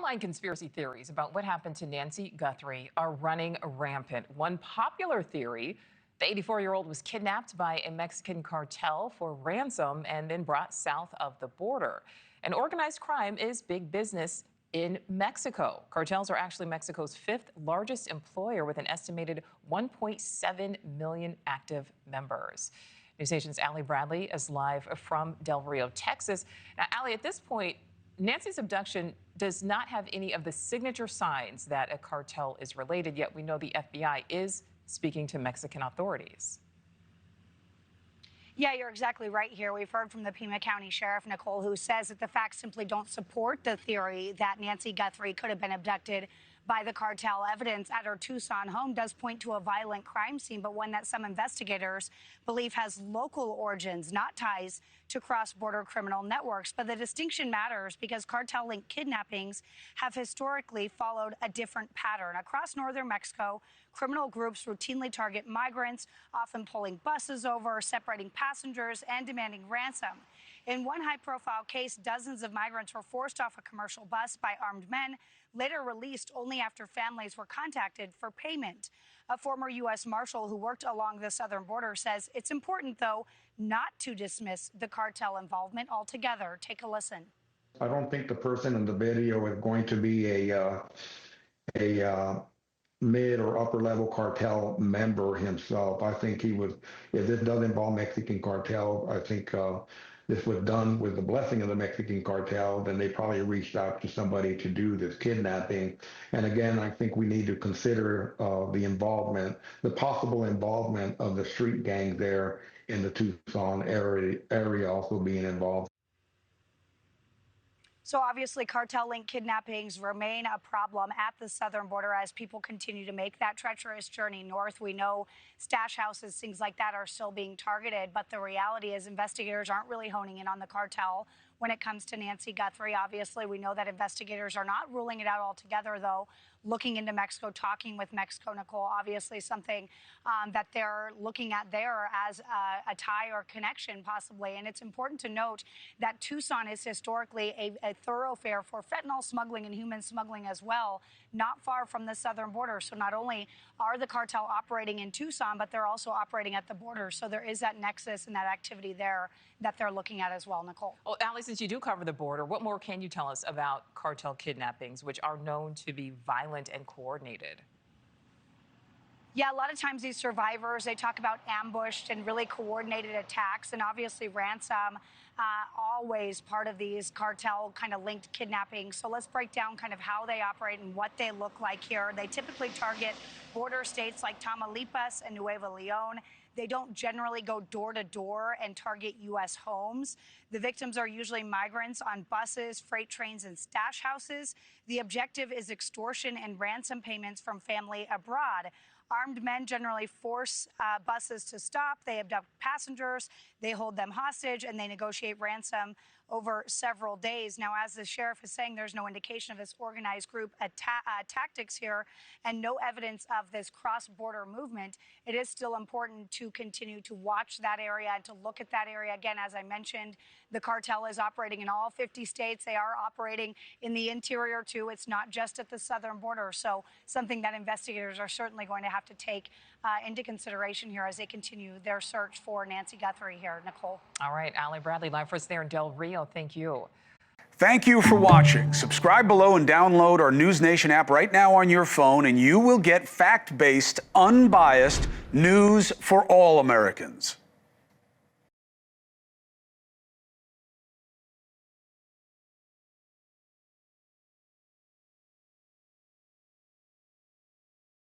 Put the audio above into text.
Online conspiracy theories about what happened to Nancy Guthrie are running rampant. One popular theory: the 84-year-old was kidnapped by a Mexican cartel for ransom and then brought south of the border. And organized crime is big business in Mexico. Cartels are actually Mexico's fifth largest employer with an estimated 1.7 million active members. NewsNation's Allie Bradley is live from Del Rio, Texas. Now, Allie, at this point, Nancy's abduction does not have any of the signature signs that a cartel is related, yet we know the FBI is speaking to Mexican authorities. Yeah, you're exactly right here. We've heard from the Pima County Sheriff, Nichole, who says that the facts simply don't support the theory that Nancy Guthrie could have been abducted by the cartel. Evidence at her Tucson home does point to a violent crime scene, but one that some investigators believe has local origins, not ties to cross-border criminal networks. But the distinction matters because cartel-linked kidnappings have historically followed a different pattern. Across northern Mexico, criminal groups routinely target migrants, often pulling buses over, separating passengers, and demanding ransom. In one high-profile case, dozens of migrants were forced off a commercial bus by armed men, later released only after families were contacted for payment. A former U.S. Marshal who worked along the southern border says it's important, though, not to dismiss the cartel involvement altogether. Take a listen. I don't think the person in the video is going to be a mid or upper level cartel member himself. I think he was, if this does involve Mexican cartel, I think this was done with the blessing of the Mexican cartel. Then they probably reached out to somebody to do this kidnapping. And again, I think we need to consider the possible involvement of the street gang there in the Tucson area also being involved. So obviously, cartel-linked kidnappings remain a problem at the southern border as people continue to make that treacherous journey north. We know stash houses, things like that, are still being targeted. But the reality is investigators aren't really honing in on the cartel when it comes to Nancy Guthrie. Obviously, we know that investigators are not ruling it out altogether, though. Looking into Mexico, talking with Mexico, Nichole, obviously something that they're looking at there as a tie or connection, possibly. And it's important to note that Tucson is historically a thoroughfare for fentanyl smuggling and human smuggling as well, not far from the southern border. So not only are the cartel operating in Tucson, but they're also operating at the border. So there is that nexus and that activity there that they're looking at as well, Nichole. Well, Allie, since you do cover the border, what more can you tell us about cartel kidnappings, which are known to be violent and coordinated? Yeah, a lot of times these survivors, they talk about ambushed and really coordinated attacks, and obviously ransom, always part of these cartel kind of linked kidnappings. So let's break down kind of how they operate and what they look like here. They typically target border states like Tamaulipas and Nuevo Leon. They don't generally go door to door and target U.S. homes. The victims are usually migrants on buses, freight trains, and stash houses. The objective is extortion and ransom payments from family abroad. Armed men generally force buses to stop. They abduct passengers, they hold them hostage, and they negotiate ransom over several days. Now, as the sheriff is saying, there's no indication of this organized group tactics here and no evidence of this cross-border movement. It is still important to continue to watch that area and to look at that area. Again, as I mentioned, the cartel is operating in all 50 states. They are operating in the interior, too. It's not just at the southern border. So something that investigators are certainly going to have to take into consideration here as they continue their search for Nancy Guthrie here. Nichole. All right, Allie Bradley, live for us there in Del Rio. Thank you. Thank you for watching. Subscribe below and download our NewsNation app right now on your phone, and you will get fact-based, unbiased news for all Americans.